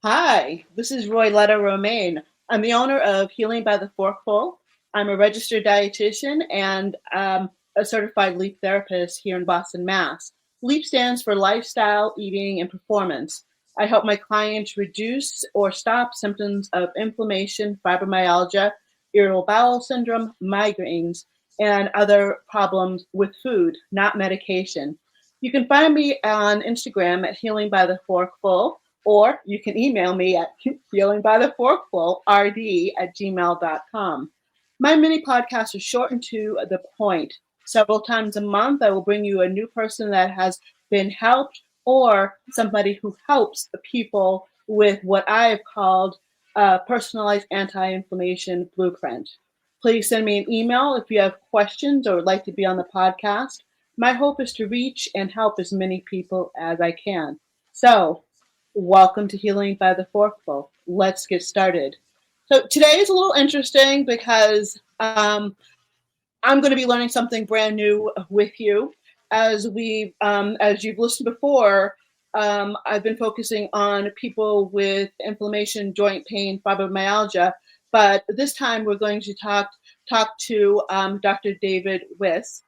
Hi, this is Royletta Romaine. I'm the owner of Healing by the Forkful. I'm a registered dietitian and a certified LEAP therapist here in Boston, Mass. LEAP stands for Lifestyle, Eating, and Performance. I help my clients reduce or stop symptoms of inflammation, fibromyalgia, irritable bowel syndrome, migraines, and other problems with food, not medication. You can find me on Instagram at Healing by the Forkful, or you can email me at healingbytheforkfulrd@gmail.com. My mini podcasts are short and to the point. Several times a month, I will bring you a new person that has been helped or somebody who helps people with what I have called a personalized anti-inflammation blueprint. Please send me an email if you have questions or would like to be on the podcast. My hope is to reach and help as many people as I can. So, welcome to Healing by the Forkful. Let's get started. So today is a little interesting because I'm going to be learning something brand new with you. As you've listened before, I've been focusing on people with inflammation, joint pain, fibromyalgia, but this time we're going to talk to Dr. David Wiss.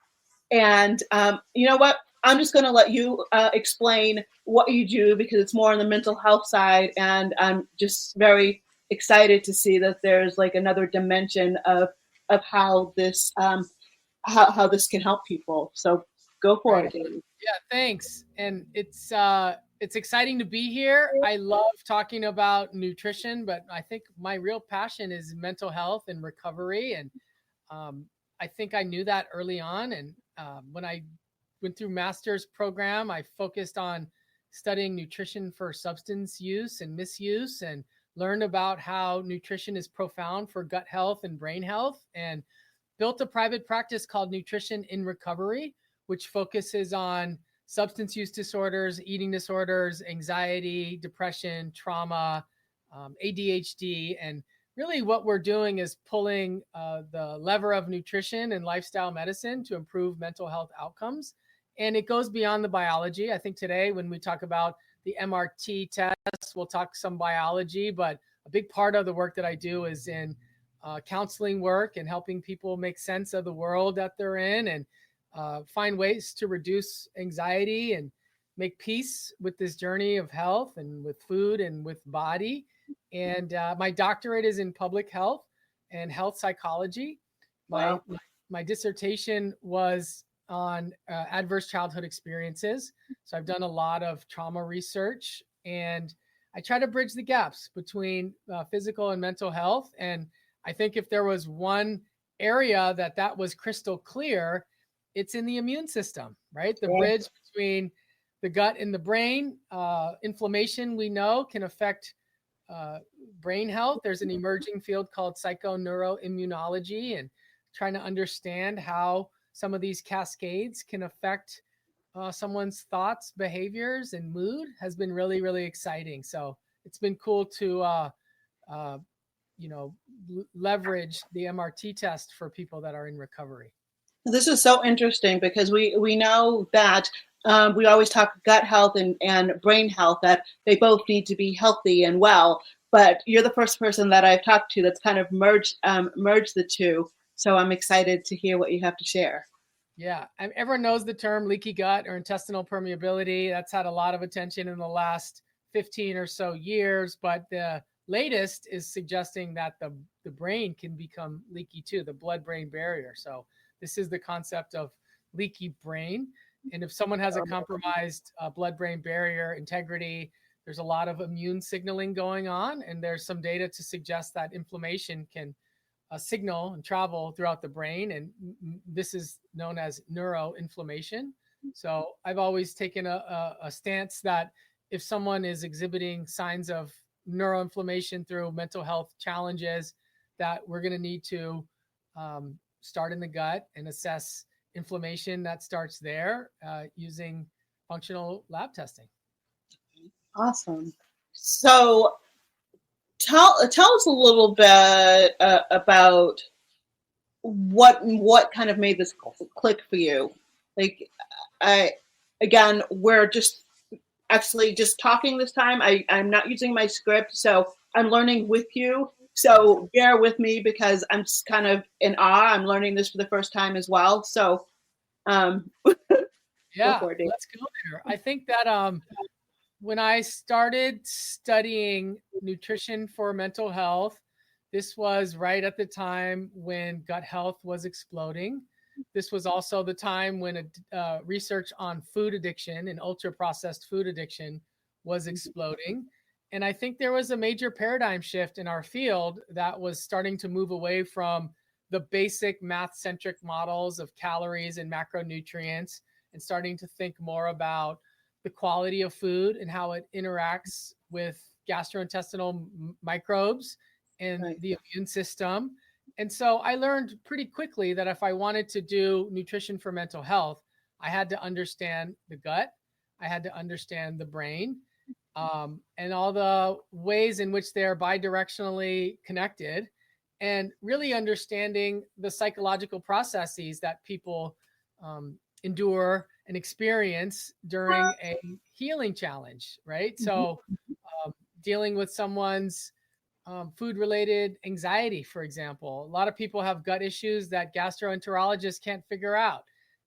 And you know what? I'm just going to let you explain what you do because it's more on the mental health side. And I'm just very excited to see that there's like another dimension of how this how this can help people. So go for it, David. Yeah, thanks. And it's exciting to be here. I love talking about nutrition, but I think my real passion is mental health and recovery. And I think I knew that early on. And when I went through master's program, I focused on studying nutrition for substance use and misuse, and learned about how nutrition is profound for gut health and brain health, and built a private practice called Nutrition in Recovery, which focuses on substance use disorders, eating disorders, anxiety, depression, trauma, ADHD. And really what we're doing is pulling the lever of nutrition and lifestyle medicine to improve mental health outcomes. And it goes beyond the biology. I think today when we talk about the MRT test, we'll talk some biology, but a big part of the work that I do is in counseling work and helping people make sense of the world that they're in, and find ways to reduce anxiety and make peace with this journey of health and with food and with body. And my doctorate is in public health and health psychology. My, Wow. my dissertation was on adverse childhood experiences. So I've done a lot of trauma research, and I try to bridge the gaps between physical and mental health. And I think if there was one area that was crystal clear, it's in the immune system, right? The bridge between the gut and the brain. Inflammation, we know, can affect brain health. There's an emerging field called psychoneuroimmunology, and trying to understand how some of these cascades can affect someone's thoughts, behaviors, and mood has been really, really exciting. So it's been cool to leverage the MRT test for people that are in recovery. This is so interesting because we know that we always talk gut health and brain health, that they both need to be healthy and well. But you're the first person that I've talked to that's kind of merged the two. So I'm excited to hear what you have to share. Yeah, everyone knows the term leaky gut or intestinal permeability. That's had a lot of attention in the last 15 or so years, but the latest is suggesting that the brain can become leaky too, the blood-brain barrier. So this is the concept of leaky brain. And if someone has a compromised blood-brain barrier integrity, there's a lot of immune signaling going on, and there's some data to suggest that inflammation can signal and travel throughout the brain, and this is known as neuroinflammation. So I've always taken a stance that if someone is exhibiting signs of neuroinflammation through mental health challenges, that we're going to need to start in the gut and assess inflammation that starts there using functional lab testing. Awesome. So tell us a little bit about what kind of made this click for you. Like, we're just actually just talking this time. I'm not using my script, so I'm learning with you. So bear with me because I'm just kind of in awe. I'm learning this for the first time as well. So go Yeah, for it, Dave. let's go there. I think that when I started studying nutrition for mental health, this was right at the time when gut health was exploding. This was also the time when research on food addiction and ultra processed food addiction was exploding. And I think there was a major paradigm shift in our field that was starting to move away from the basic math centric models of calories and macronutrients and starting to think more about the quality of food and how it interacts with gastrointestinal microbes and Right. the immune system. And so I learned pretty quickly that if I wanted to do nutrition for mental health, I had to understand the gut, I had to understand the brain, and all the ways in which they're bidirectionally connected, and really understanding the psychological processes that people endure and experience during a healing challenge, right? So, dealing with someone's food related anxiety, for example. A lot of people have gut issues that gastroenterologists can't figure out.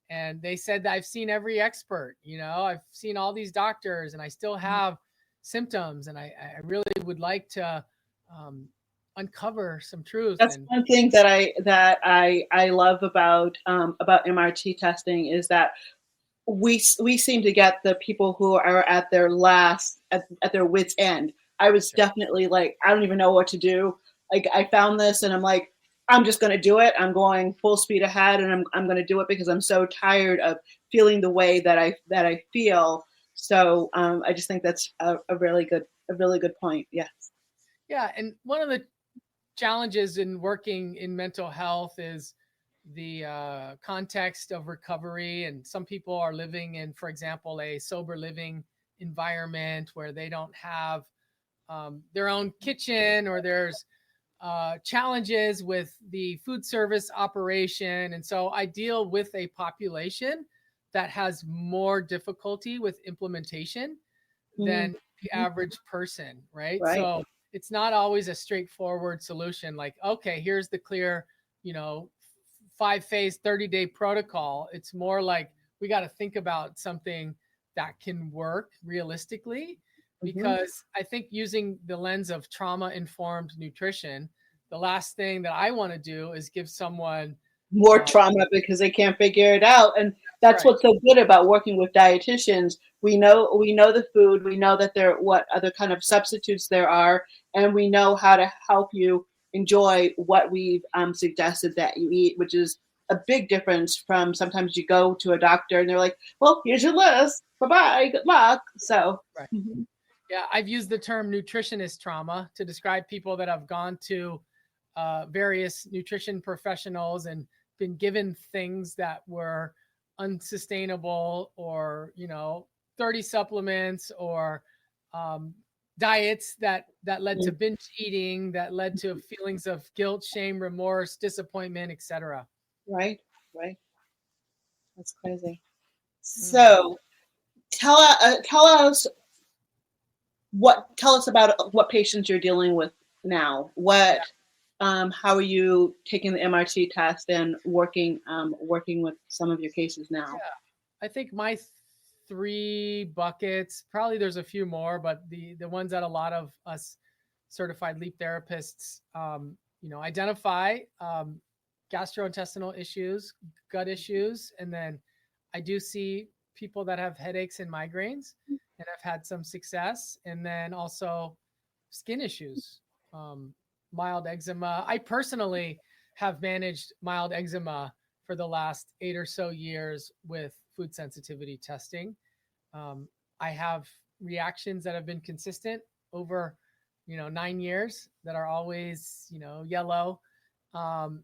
And they said that I've seen every expert, I've seen all these doctors and I still have symptoms. And I really would like to uncover some truth. That's And one thing that I love about MRT testing is that we seem to get the people who are at their at their wits end. I was definitely like, I don't even know what to do. Like I found this and I'm like, I'm just going to do it. I'm going full speed ahead and I'm going to do it because I'm so tired of feeling the way that I feel. So I just think that's a really good point. Yes. yeah, and one of the challenges in working in mental health is the context of recovery. And some people are living in, for example, a sober living environment where they don't have their own kitchen, or there's challenges with the food service operation. And so I deal with a population that has more difficulty with implementation than the Mhm. average person, right? Right. So it's not always a straightforward solution like, okay, here's the clear, you know, 5-phase 30-day protocol. It's more like we got to think about something that can work realistically, Mhm. because I think using the lens of trauma informed nutrition, the last thing that I want to do is give someone More uh, trauma because they can't figure it out. And that's that's right. what's so good about working with dietitians. We know the food, we know that there what other kind of substitutes there are, and we know how to help you enjoy what we've suggested that you eat, which is a big difference from sometimes you go to a doctor and they're like, well, here's your list. Bye-bye, good luck. So Right. Yeah, I've used the term nutritionist trauma to describe people that have gone to various nutrition professionals and been given things that were unsustainable, or 30 supplements, or um, diets that led to binge eating, that led to feelings of guilt, shame, remorse, disappointment, etc. right, right. That's crazy. Mm. So tell us about what patients you're dealing with now. How are you taking the MRT test and working with some of your cases Yeah, now? I think my three buckets, probably there's a few more, but the ones that a lot of us certified leap therapists, identify gastrointestinal issues, gut issues, and then I do see people that have headaches and migraines, and I've had some success, and then also skin issues, um, mild eczema. I personally have managed mild eczema for the last 8 or so years with food sensitivity testing. Um, I have reactions that have been consistent over, 9 years, that are always, yellow. And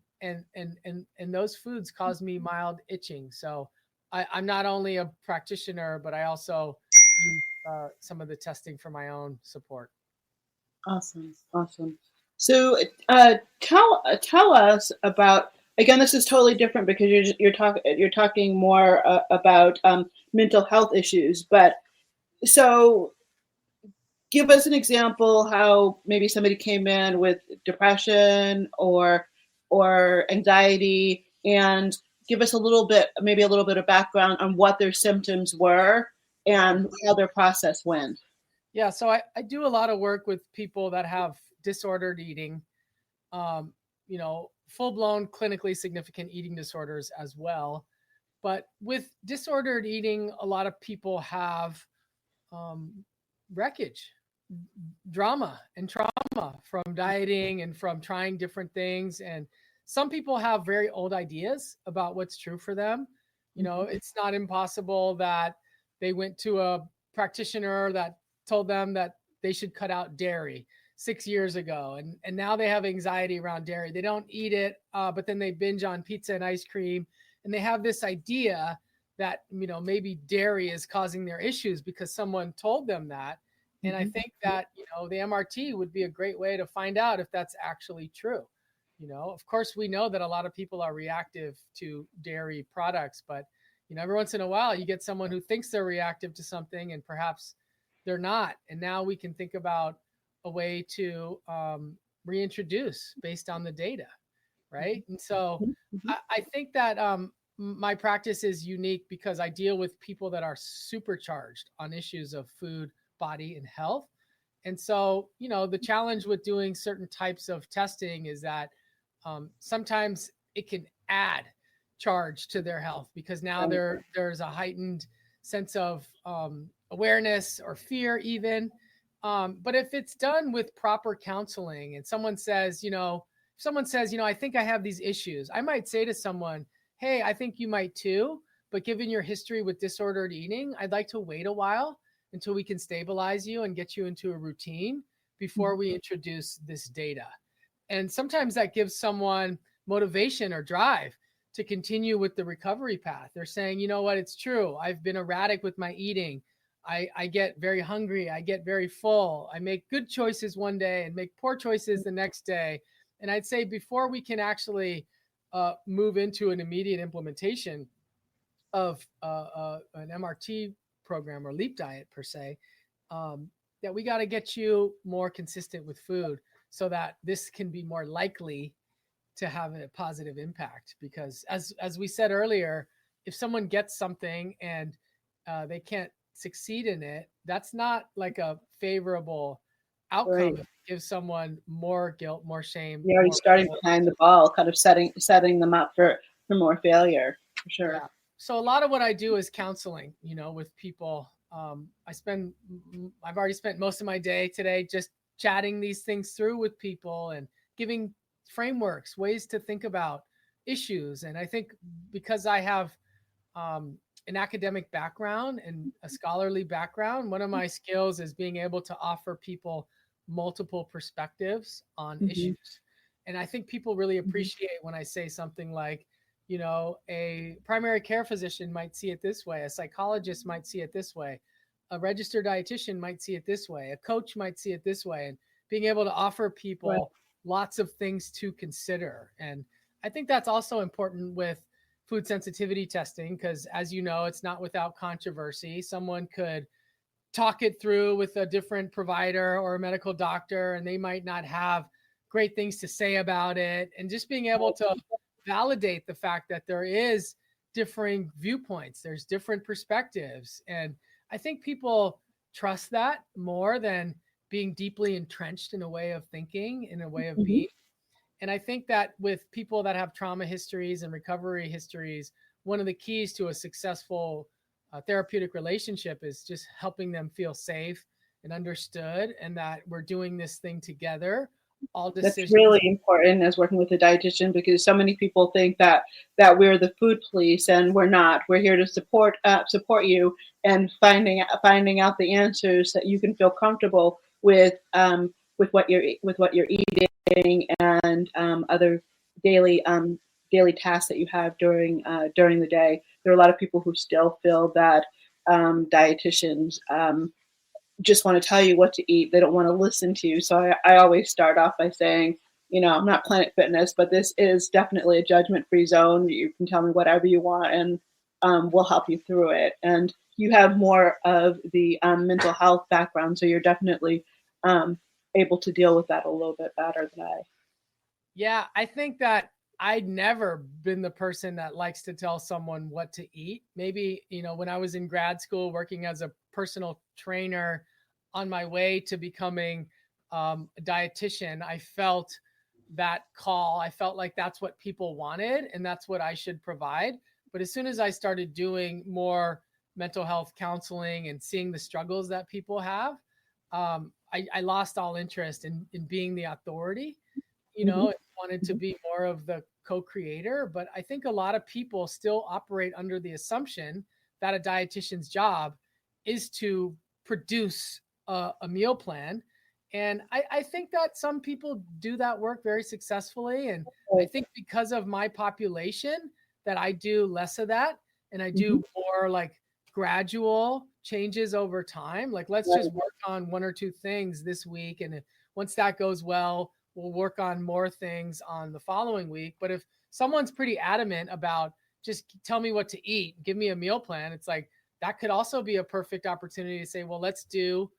those foods cause me mild itching. So I'm not only a practitioner, but I also use some of the testing for my own support. Awesome, awesome. So tell us about, again. This is totally different because you're talking more about mental health issues, but So give us an example how maybe somebody came in with depression or anxiety, and give us a little bit, maybe a little bit of background on what their symptoms were and how their process went. Yeah, so I do a lot of work with people that have disordered eating, um, full blown clinically significant eating disorders as well. But with disordered eating, a lot of people have um, wreckage, drama, and trauma from dieting and from trying different things. And some people have very old ideas about what's true for them. It's not impossible that they went to a practitioner that told them that they should cut out dairy 6 years ago, and now they have anxiety around dairy. They don't eat it, but then they binge on pizza and ice cream, and they have this idea that maybe dairy is causing their issues because someone told them that. And I think that the MRT would be a great way to find out if that's actually true. Of course, we know that a lot of people are reactive to dairy products, but every once in a while you get someone who thinks they're reactive to something and perhaps they're not. And now we can think about a way to reintroduce based on the data, right? And so I think that my practice is unique because I deal with people that are supercharged on issues of food, body, and health. And so, the challenge with doing certain types of testing is that sometimes it can add charge to their health because now there's a heightened sense of awareness or fear, even. But if it's done with proper counseling and someone says, I think I have these issues, I might say to someone, hey, I think you might too. But given your history with disordered eating, I'd like to wait a while until we can stabilize you and get you into a routine before we introduce this data. And sometimes that gives someone motivation or drive to continue with the recovery path. They're saying, you know what, it's true. I've been erratic with my eating. I get very hungry. I get very full. I make good choices one day and make poor choices the next day. And I'd say before we can actually move into an immediate implementation of an MRT program or leap diet per se, that we got to get you more consistent with food so that this can be more likely to have a positive impact. Because as we said earlier, if someone gets something and they can't succeed in it, that's not like a favorable outcome. Right. It gives someone more guilt, more shame. You're already More starting behind the ball, kind of setting them up for more failure, for sure. Yeah. So a lot of what I do is counseling, with people. I've already spent most of my day today just chatting these things through with people and giving frameworks, ways to think about issues. And I think because I have an academic background and a scholarly background, one of my skills is being able to offer people multiple perspectives on issues. And I think people really appreciate when I say something like, a primary care physician might see it this way, a psychologist might see it this way, a registered dietitian might see it this way, a coach might see it this way, and being able to offer people lots of things to consider. And I think that's also important with food sensitivity testing because, as you know, it's not without controversy. Someone could talk it through with a different provider or a medical doctor, and they might not have great things to say about it. And just being able to validate the fact that there is differing viewpoints, there's different perspectives. And I think people trust that more than being deeply entrenched in a way of thinking, in a way of being. And I think that with people that have trauma histories and recovery histories, one of the keys to a successful therapeutic relationship is just helping them feel safe and understood, and that we're doing this thing together. All decisions. That's really important as working with a dietitian, because so many people think that we're the food police, and we're not. We're here to support you and finding out the answers that you can feel comfortable with what you're eating and other daily tasks that you have during the day. There are a lot of people who still feel that dietitians just want to tell you what to eat. They don't want to listen to you. So I always start off by saying, I'm not Planet Fitness, but this is definitely a judgment-free zone. You can tell me whatever you want, and we'll help you through it. And you have more of the mental health background, so you're definitely able to deal with that a little bit better than I. Yeah, I think that I'd never been the person that likes to tell someone what to eat. Maybe, when I was in grad school working as a personal trainer on my way to becoming a dietitian, I felt that call. I felt like that's what people wanted and that's what I should provide. But as soon as I started doing more mental health counseling and seeing the struggles that people have, I lost all interest in being the authority, Mm-hmm. and wanted to be more of the co-creator. But I think a lot of people still operate under the assumption that a dietitian's job is to produce a meal plan. And I think that some people do that work very successfully. And I think because of my population, that I do less of that. And I Mm-hmm. do more like gradual changes over time. Like, let's Right. just work on one or two things this week. And once that goes well, we'll work on more things on the following week. But if someone's pretty adamant about just tell me what to eat, give me a meal plan, it's like that could also be a perfect opportunity to say, well, let's do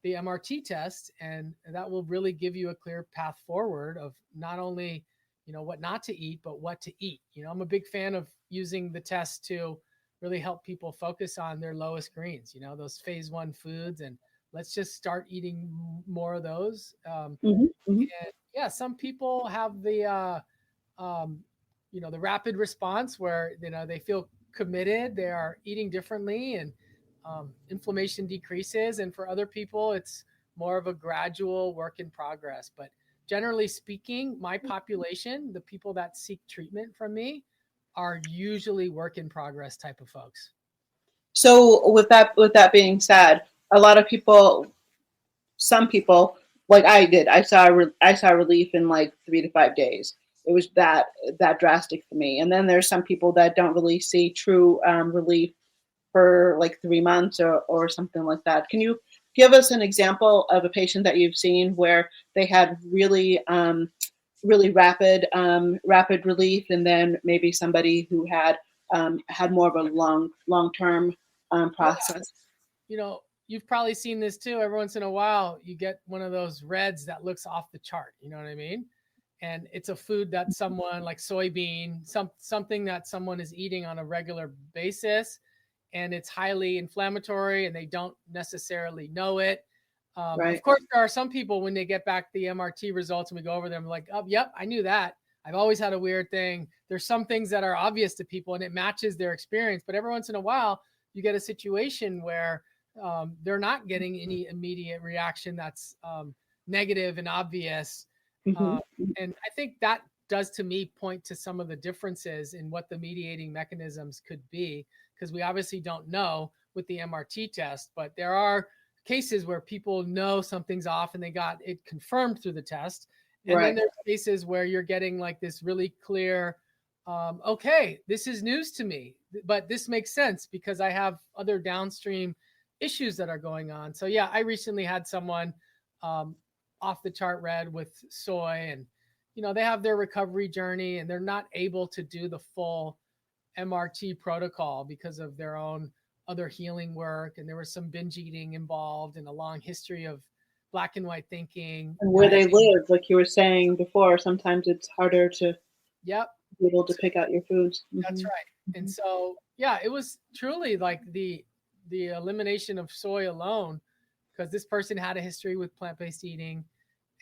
the MRT test. And that will really give you a clear path forward of not only, what not to eat, but what to eat. I'm a big fan of using the test to really help people focus on their lowest greens, those phase 1 foods. And let's just start eating more of those. Mm-hmm. Mm-hmm. And yeah, some people have um, the rapid response where, they feel committed, they are eating differently, and inflammation decreases. And for other people, it's more of a gradual work in progress. But generally speaking, my population, the people that seek treatment from me, are usually work in progress type of folks. So with that being said, a lot of people, some people, like I did, I saw relief in like 3 to 5 days. It was that drastic for me. And then there's some people that don't really see true relief for like 3 months or something like that. Can you give us an example of a patient that you've seen where they had really rapid relief, and then maybe somebody who had more of a long term Yeah, process? you've probably seen this too. Every once in a while, you get one of those reds that looks off the chart. You know what I mean? And it's a food that someone like soybean, something that someone is eating on a regular basis, and it's highly inflammatory, and they don't necessarily know it. Of Right. course, there are some people when they get back the MRT results and we go over them, like, oh, yep, I knew that. I've always had a weird thing. There's some things that are obvious to people and it matches their experience. But every once in a while, you get a situation where they're not getting any immediate reaction that's negative and obvious. Mm-hmm. Uh, and I think that does, to me, point to some of the differences in what the mediating mechanisms could be, because we obviously don't know with the MRT test, but there are cases where people know something's off and they got it confirmed through the test. And then Right. there's cases where you're getting like this really clear, okay, this is news to me, but this makes sense because I have other downstream issues that are going on. So yeah, I recently had someone um, off the chart red with soy, and they have their recovery journey and they're not able to do the full MRT protocol because of their own other healing work. And there was some binge eating involved and a long history of black and white thinking. And where they live, like you were saying before, sometimes it's harder to Yep. be able to So pick out your foods. that's Mm-hmm. right. And so, yeah, it was truly like the elimination of soy alone, because this person had a history with plant-based eating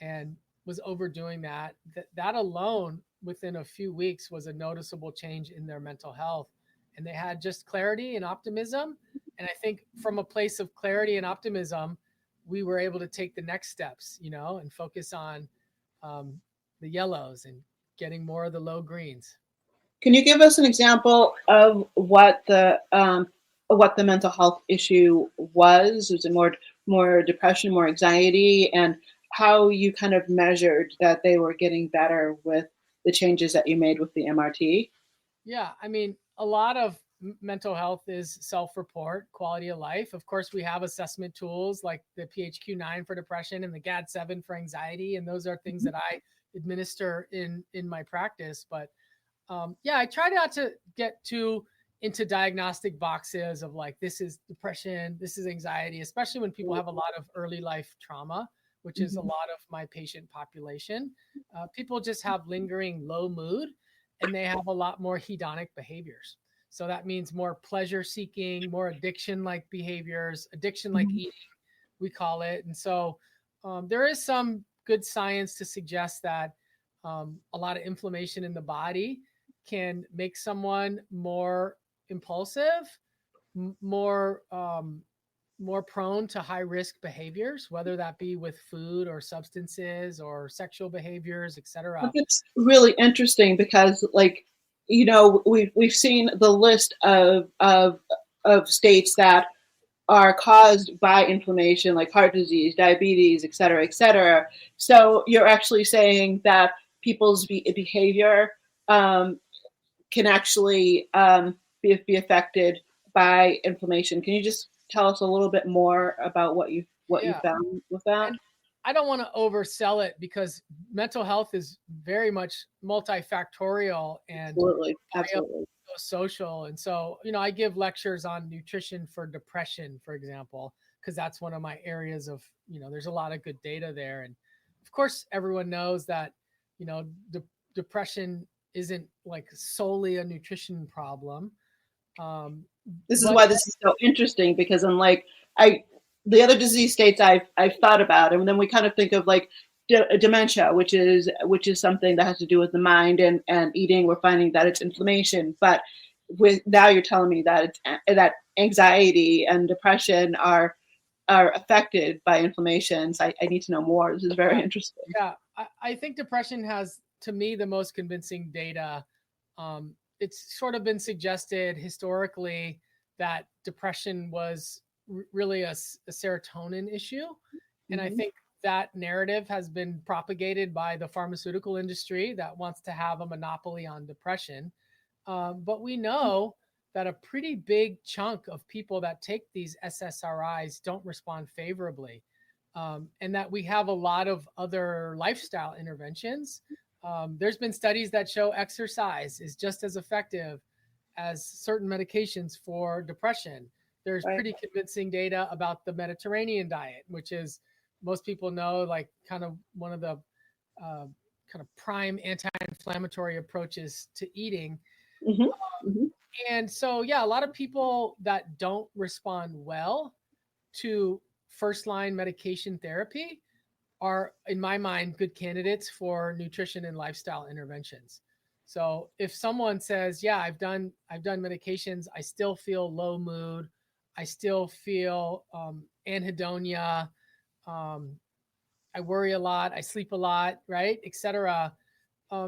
and was overdoing that. That alone, within a few weeks, was a noticeable change in their mental health. And they had just clarity and optimism. And I think from a place of clarity and optimism, we were able to take the next steps, and focus on um, the yellows and getting more of the low greens. Can you give us an example of what the mental health issue was? Was it more depression, more anxiety, and how you kind of measured that they were getting better with the changes that you made with the MRT? Yeah, I mean, a lot of mental health is self-report, quality of life. Of course, we have assessment tools like the PHQ-9 for depression and the GAD-7 for anxiety, and those are things that I administer in my practice. But yeah, I try not to get too into diagnostic boxes of like, this is depression, this is anxiety, especially when people have a lot of early life trauma, which is a lot of my patient population. People just have lingering low mood, and they have a lot more hedonic behaviors. So that means more pleasure seeking, more addiction like behaviors, addiction like eating, we call it. And so there is some good science to suggest that a lot of inflammation in the body can make someone more impulsive, more prone to high risk behaviors, whether that be with food or substances or sexual behaviors, etc. It's really interesting because, like, we've seen the list of states that are caused by inflammation, like heart disease, diabetes, et cetera, et cetera. So you're actually saying that people's behavior can actually be affected by inflammation. Can you just tell us a little bit more about what you found with that? And I don't want to oversell it, because mental health is very much multifactorial and Absolutely. social. And so, I give lectures on nutrition for depression, for example, because that's one of my areas of, there's a lot of good data there. And of course, everyone knows that, depression isn't like solely a nutrition problem. This is why this is so interesting, because the other disease states I've thought about, and then we kind of think of like dementia, which is something that has to do with the mind and eating. We're finding that it's inflammation, but now you're telling me that that anxiety and depression are affected by inflammation. So I need to know more. This is very interesting. Yeah, I think depression has, to me, the most convincing data. It's sort of been suggested historically that depression was really a serotonin issue. And I think that narrative has been propagated by the pharmaceutical industry that wants to have a monopoly on depression. But we know that a pretty big chunk of people that take these SSRIs don't respond favorably. And that we have a lot of other lifestyle interventions. There's been studies that show exercise is just as effective as certain medications for depression. There's pretty convincing data about the Mediterranean diet, which is, most people know, like kind of one of the kind of prime anti-inflammatory approaches to eating. And so, yeah, a lot of people that don't respond well to first-line medication therapy are, in my mind, good candidates for nutrition and lifestyle interventions. So if someone says, yeah, I've done medications, I still feel low mood, I still feel anhedonia, I worry a lot, I sleep a lot, right, etc.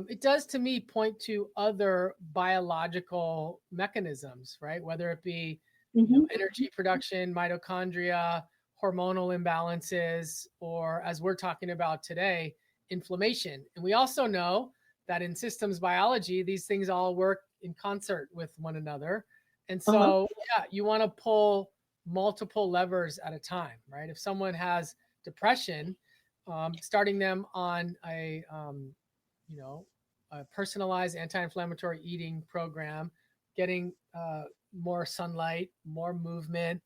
It does, to me, point to other biological mechanisms, right? Whether it be energy production, mitochondria, hormonal imbalances, or, as we're talking about today, inflammation. And we also know that in systems biology, these things all work in concert with one another. And so, yeah, you want to pull multiple levers at a time, right? If someone has depression, starting them on a personalized anti-inflammatory eating program, getting more sunlight, more movement,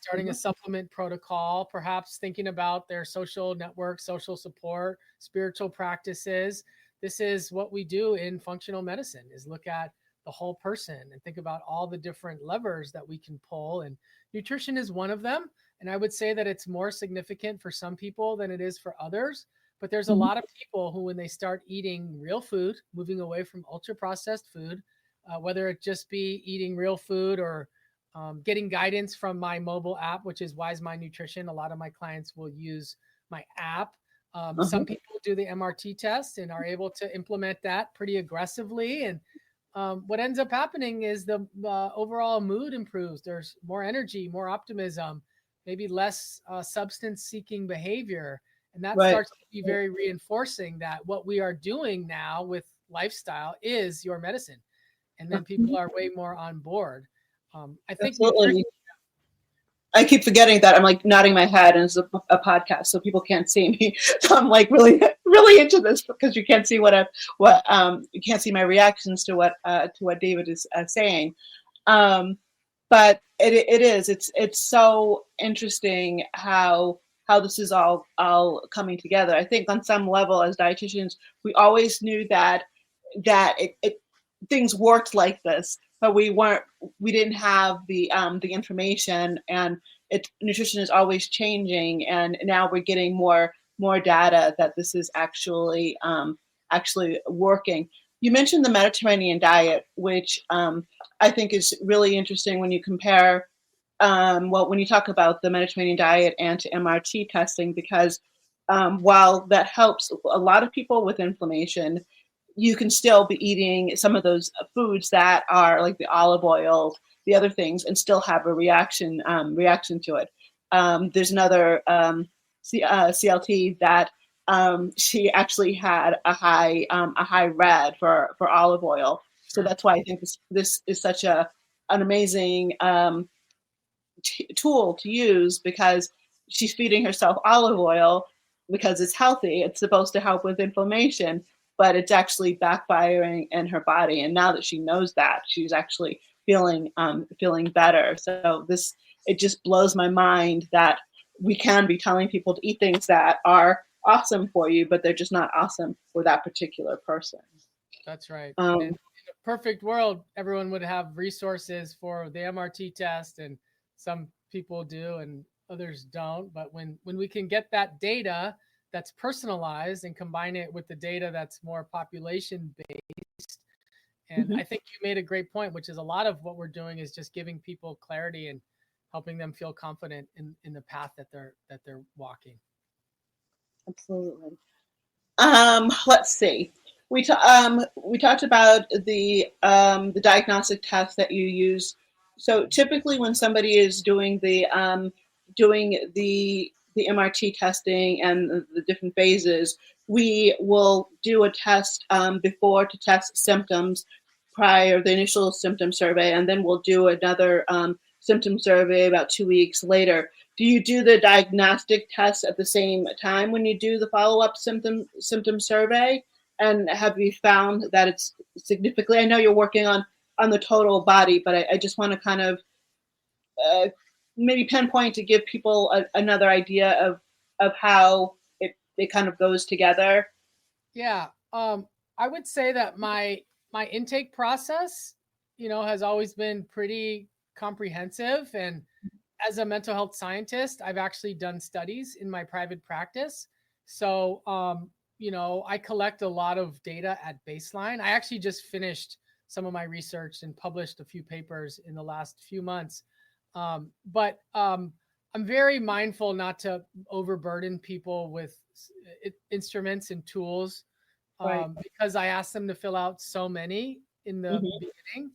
starting a supplement protocol, perhaps thinking about their social network, social support, spiritual practices. This is what we do in functional medicine, is look at the whole person and think about all the different levers that we can pull. And nutrition is one of them. And I would say that it's more significant for some people than it is for others. But there's a lot of people who, when they start eating real food, moving away from ultra processed food, whether it just be eating real food or getting guidance from my mobile app, which is Wise My Nutrition. A lot of my clients will use my app. Some people do the MRT test and are able to implement that pretty aggressively. And what ends up happening is the overall mood improves. There's more energy, more optimism, maybe less substance-seeking behavior. And that starts to be very reinforcing that what we are doing now with lifestyle is your medicine. And then people are way more on board. I think I keep forgetting that I'm like nodding my head, and it's a podcast, so people can't see me. So I'm like really really into this because you can't see you can't see my reactions to what David is saying. But it is it's so interesting how this is all coming together. I think on some level as dietitians, we always knew that things worked like this, but we didn't have the information, and nutrition is always changing, and now we're getting more data that this is actually working. You mentioned the Mediterranean diet, which I think is really interesting when you compare, when you talk about the Mediterranean diet and to MRT testing, because while that helps a lot of people with inflammation, you can still be eating some of those foods that are like the olive oil, the other things, and still have a reaction to it. There's another CLT that she actually had a high rad for olive oil. So that's why I think this is such an amazing tool to use, because she's feeding herself olive oil because it's healthy. It's supposed to help with inflammation, but it's actually backfiring in her body. And now that she knows that, she's actually feeling better. So it just blows my mind that we can be telling people to eat things that are awesome for you, but they're just not awesome for that particular person. That's right. And in a perfect world, everyone would have resources for the MRT test, and some people do and others don't. But when we can get that data that's personalized and combine it with the data that's more population based, and I think you made a great point, which is a lot of what we're doing is just giving people clarity and helping them feel confident in the path that they're walking. Absolutely. Let's see. We talked about the diagnostic test that you use. So typically, when somebody is doing the MRT testing and the different phases, we will do a test before to test symptoms prior the initial symptom survey, and then we'll do another symptom survey about 2 weeks later. Do you do the diagnostic test at the same time when you do the follow-up symptom survey? And have you found that it's significantly? I know you're working on the total body, but I just want to kind of maybe pinpoint to give people another idea of how it kind of goes together. Yeah, I would say that my intake process, has always been pretty comprehensive. And as a mental health scientist, I've actually done studies in my private practice. So, I collect a lot of data at baseline. I actually just finished some of my research and published a few papers in the last few months. But I'm very mindful not to overburden people with instruments and tools, Right. because I asked them to fill out so many in the Mm-hmm. beginning.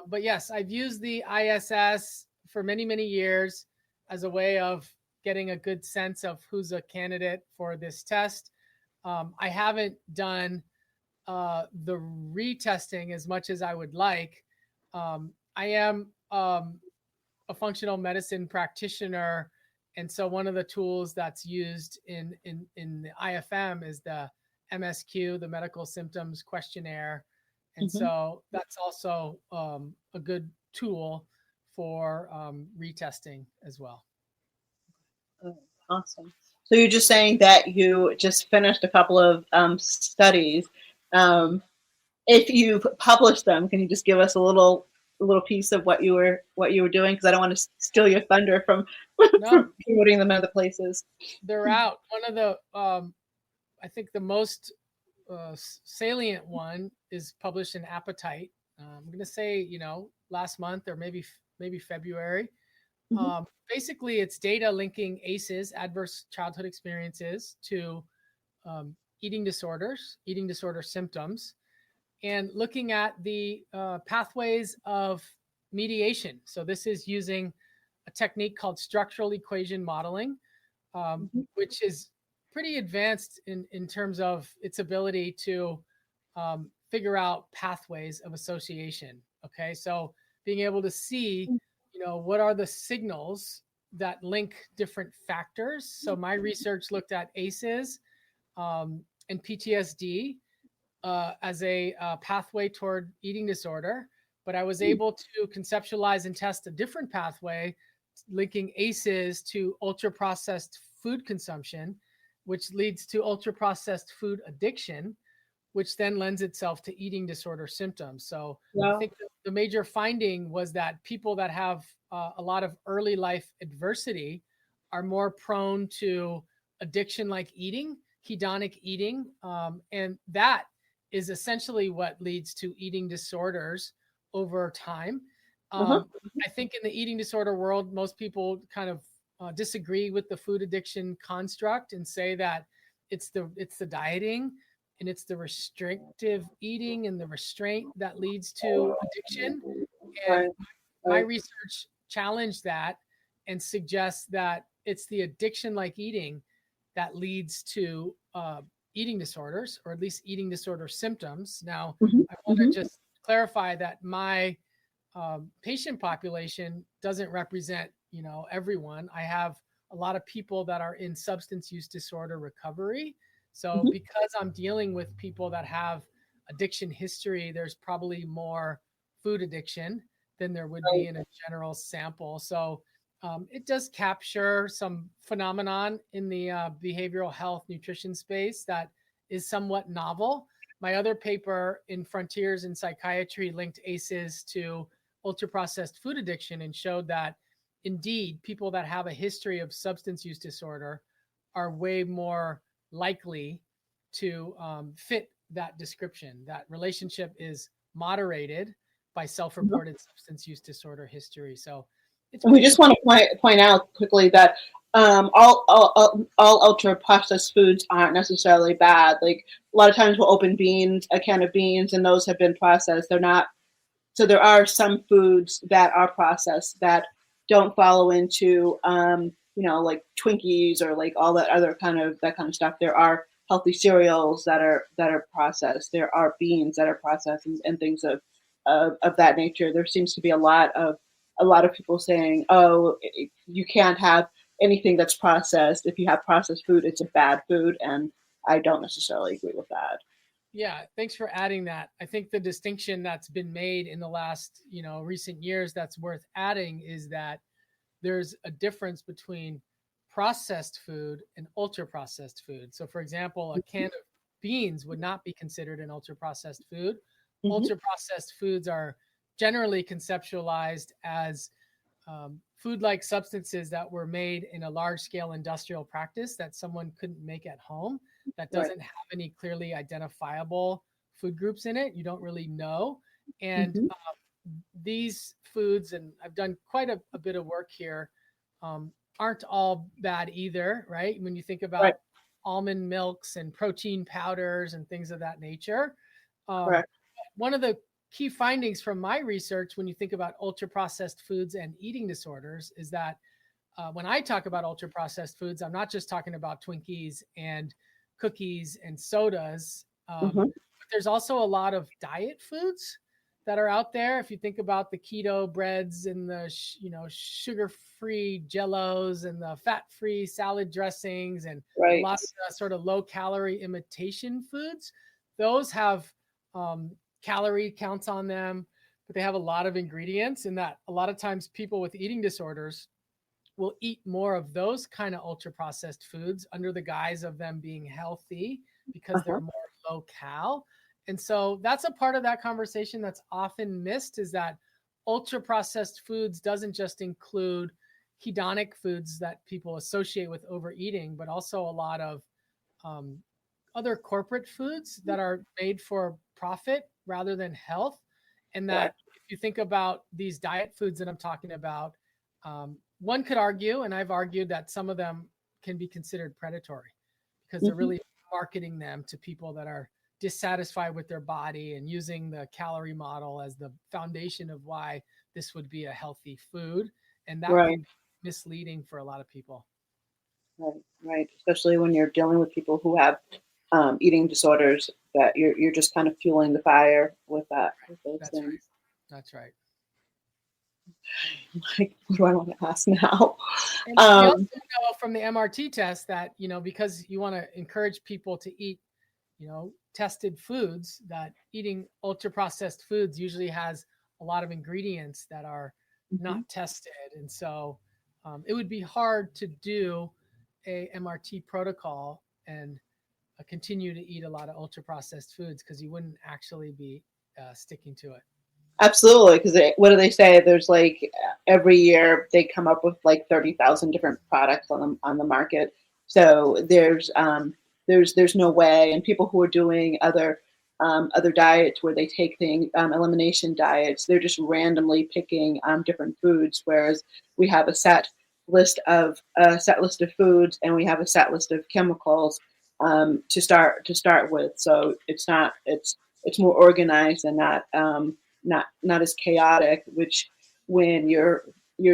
But yes, I've used the ISS for many, many years as a way of getting a good sense of who's a candidate for this test. I haven't done the retesting as much as I would like. I am a functional medicine practitioner, and so one of the tools that's used in the IFM is the MSQ, the Medical Symptoms Questionnaire, and Mm-hmm. so that's also a good tool for retesting as well. Oh, awesome. So you're just saying that you just finished a couple of studies. Um, if you've published them, can you just give us a little piece of what you were doing? Because I don't want to steal your thunder from No, promoting them other places. they're out. One of the I think the most salient one is published in Appetite. I'm going to say, last month or maybe February. Mm-hmm. Basically, it's data linking ACEs, adverse childhood experiences, to eating disorder symptoms, and looking at the pathways of mediation. So this is using a technique called structural equation modeling, Mm-hmm. which is pretty advanced in terms of its ability to figure out pathways of association. Okay, so being able to see, what are the signals that link different factors. So my research looked at ACEs, and PTSD as a pathway toward eating disorder, but I was able to conceptualize and test a different pathway linking ACEs to ultra-processed food consumption, which leads to ultra-processed food addiction, which then lends itself to eating disorder symptoms. So I think the major finding was that people that have a lot of early life adversity are more prone to addiction like eating, hedonic eating. And that is essentially what leads to eating disorders over time. I think in the eating disorder world, most people kind of disagree with the food addiction construct and say that it's the dieting and it's the restrictive eating and the restraint that leads to addiction. And my research challenged that and suggests that it's the addiction like eating that leads to eating disorders, or at least eating disorder symptoms. Now, I want to just clarify that my patient population doesn't represent, everyone. I have a lot of people that are in substance use disorder recovery. So because I'm dealing with people that have addiction history, there's probably more food addiction than there would be in a general sample. So it does capture some phenomenon in the behavioral health nutrition space that is somewhat novel. My other paper in Frontiers in Psychiatry linked ACEs to ultra-processed food addiction and showed that indeed people that have a history of substance use disorder are way more likely to fit that description. That relationship is moderated by self-reported substance use disorder history. So we just want to point out quickly that all ultra processed foods aren't necessarily bad. Like a lot of times we'll open a can of beans, and those have been processed. They're not. So there are some foods that are processed that don't follow into, like Twinkies or like all that other kind of stuff. There are healthy cereals that are processed. There are beans that are processed and things of that nature. There seems to be a lot of people saying, "Oh, you can't have anything that's processed. If you have processed food, it's a bad food," and I don't necessarily agree with that. Yeah, thanks for adding that. I think the distinction that's been made in the last, recent years that's worth adding is that there's a difference between processed food and ultra processed food. So for example, a can of beans would not be considered an ultra processed food. Ultra processed foods are generally conceptualized as food-like substances that were made in a large-scale industrial practice that someone couldn't make at home, that doesn't have any clearly identifiable food groups in it. You don't really know. And these foods, and I've done quite a bit of work here, aren't all bad either, right? When you think about almond milks and protein powders and things of that nature. One of the key findings from my research when you think about ultra processed foods and eating disorders is that when I talk about ultra processed foods, I'm not just talking about Twinkies and cookies and sodas. But there's also a lot of diet foods that are out there. If you think about the keto breads and the sugar-free jellos and the fat-free salad dressings and a lot of the sort of low-calorie imitation foods, those have calorie counts on them, but they have a lot of ingredients, and that a lot of times people with eating disorders will eat more of those kind of ultra processed foods under the guise of them being healthy because they're more low cal. And so that's a part of that conversation that's often missed, is that ultra processed foods doesn't just include hedonic foods that people associate with overeating, but also a lot of other corporate foods that are made for profit rather than health. And that if you think about these diet foods that I'm talking about, one could argue, and I've argued, that some of them can be considered predatory because they're really marketing them to people that are dissatisfied with their body and using the calorie model as the foundation of why this would be a healthy food. And that can be misleading for a lot of people. Right. Especially when you're dealing with people who have eating disorders, that you're just kind of fueling the fire with that. With those things. That's right. Like, what do I want to ask now? And we also know from the MRT test that, because you want to encourage people to eat tested foods, that eating ultra processed foods usually has a lot of ingredients that are Mm-hmm. not tested. And so it would be hard to do a MRT protocol and continue to eat a lot of ultra processed foods, because you wouldn't actually be sticking to it. Absolutely, because what do they say? There's like every year they come up with like 30,000 different products on the market. So there's no way. And people who are doing other diets where they take things elimination diets, they're just randomly picking different foods. Whereas we have a set list of foods, and we have a set list of chemicals to start with. So it's more organized and not as chaotic. Which when you're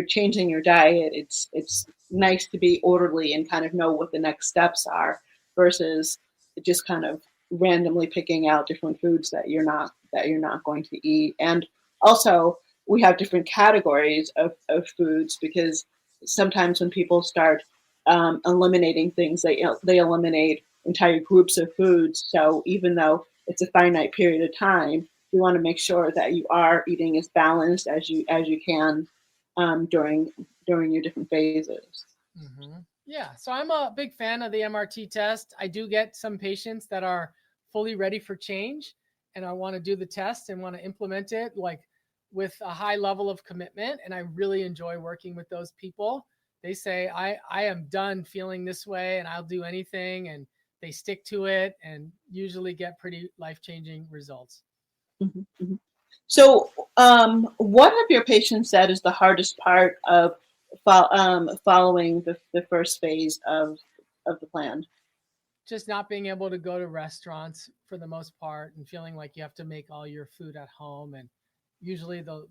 changing your diet, it's nice to be orderly and kind of know what the next steps are, versus just kind of randomly picking out different foods that you're not going to eat. And also we have different categories of foods, because sometimes when people start eliminating things, they eliminate entire groups of foods. So even though it's a finite period of time, we want to make sure that you are eating as balanced as you can during your different phases. Yeah, so I'm a big fan of the MRT test. I do get some patients that are fully ready for change, and I want to do the test and want to implement it like with a high level of commitment. And I really enjoy working with those people. They say, I am done feeling this way and I'll do anything. And they stick to it and usually get pretty life-changing results. Mhm, mhm. So, what have your patients said is the hardest part of following the first phase of the plan? Just not being able to go to restaurants for the most part, and feeling like you have to make all your food at home, and usually the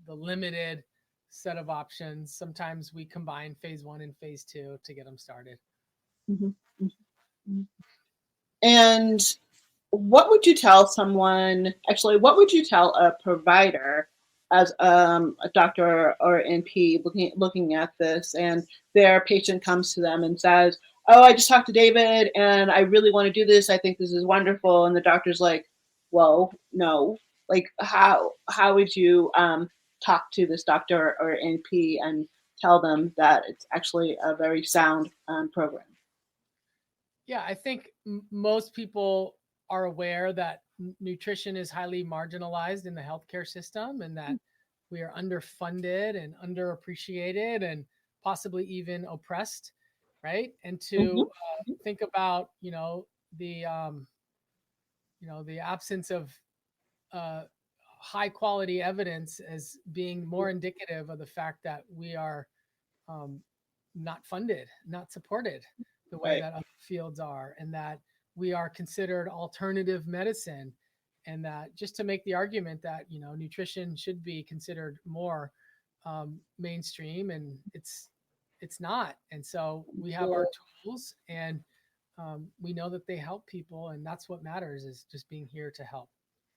limited set of options. Sometimes we combine phase 1 and phase 2 to get them started. Mhm, mhm. And what would you tell someone? Actually, what would you tell a provider, as a doctor or NP, looking at this, and their patient comes to them and says, "Oh, I just talked to David, and I really want to do this. I think this is wonderful." And the doctor's like, "Well, no. Like, how would you talk to this doctor or NP and tell them that it's actually a very sound program?" Yeah, I think most people are aware that nutrition is highly marginalized in the healthcare system, and that we are underfunded and underappreciated and possibly even oppressed, right? And Mhm. to think about, the absence of uh, high quality evidence as being more indicative of the fact that we are um, not funded, not supported the way Right. that other fields are, and that we are considered alternative medicine, and that just to make the argument that nutrition should be considered more mainstream, and it's not. And so we have our tools, and we know that they help people, and that's what matters, is just being here to help.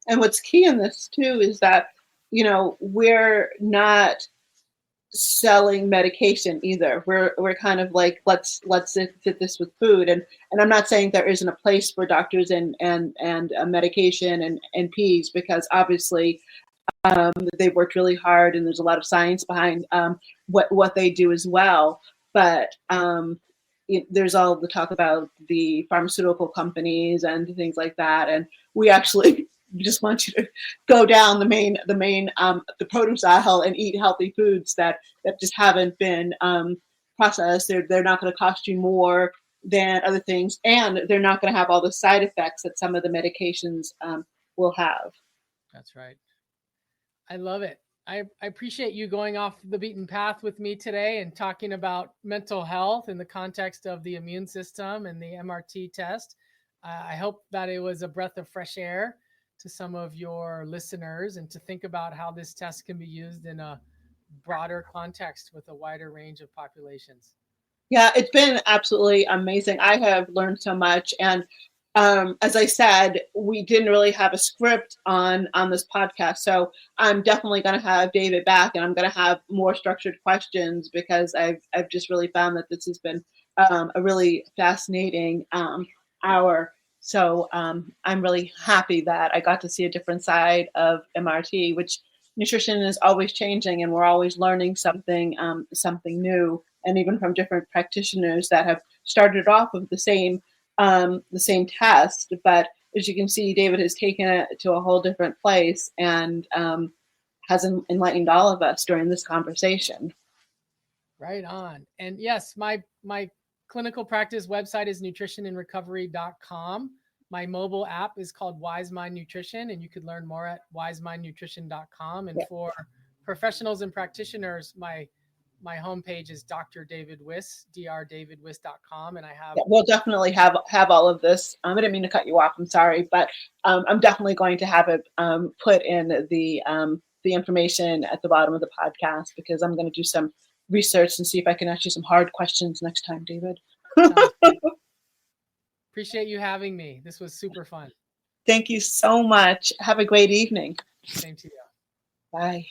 And what's key in this too is that we're not selling medication either. We're kind of like, let's fit this with food. And I'm not saying there isn't a place for doctors and medication and P's, because obviously they worked really hard, and there's a lot of science behind what they do as well. But there's all the talk about the pharmaceutical companies and things like that, and we actually just want you to go down the produce aisle and eat healthy foods that just haven't been processed. They're not going to cost you more than other things, and they're not going to have all the side effects that some of the medications will have. That's right. I love it. I appreciate you going off the beaten path with me today and talking about mental health in the context of the immune system and the MRT test. I hope that it was a breath of fresh air to some of your listeners, and to think about how this test can be used in a broader context with a wider range of populations. Yeah, it's been absolutely amazing. I have learned so much, and as I said, we didn't really have a script on this podcast, so I'm definitely going to have David back, and I'm going to have more structured questions, because I've just really found that this has been a really fascinating hour. So I'm really happy that I got to see a different side of MRT, which nutrition is always changing, and we're always learning something new, and even from different practitioners that have started off with the same test. But as you can see, David has taken it to a whole different place and has enlightened all of us during this conversation. Right on. And yes, my clinical practice website is nutritionandrecovery.com. My mobile app is called Wise Mind Nutrition, and you could learn more at wisemindnutrition.com. And for professionals and practitioners, my homepage is Dr. David Wiss, drdavidwiss.com. And I have we'll definitely have all of this. I didn't mean to cut you off. I'm sorry, but I'm definitely going to have it put in the information at the bottom of the podcast, because I'm going to do some research and see if I can ask you some hard questions next time, David. Appreciate you having me. This was super fun. Thank you so much. Have a great evening. Same to you. Bye.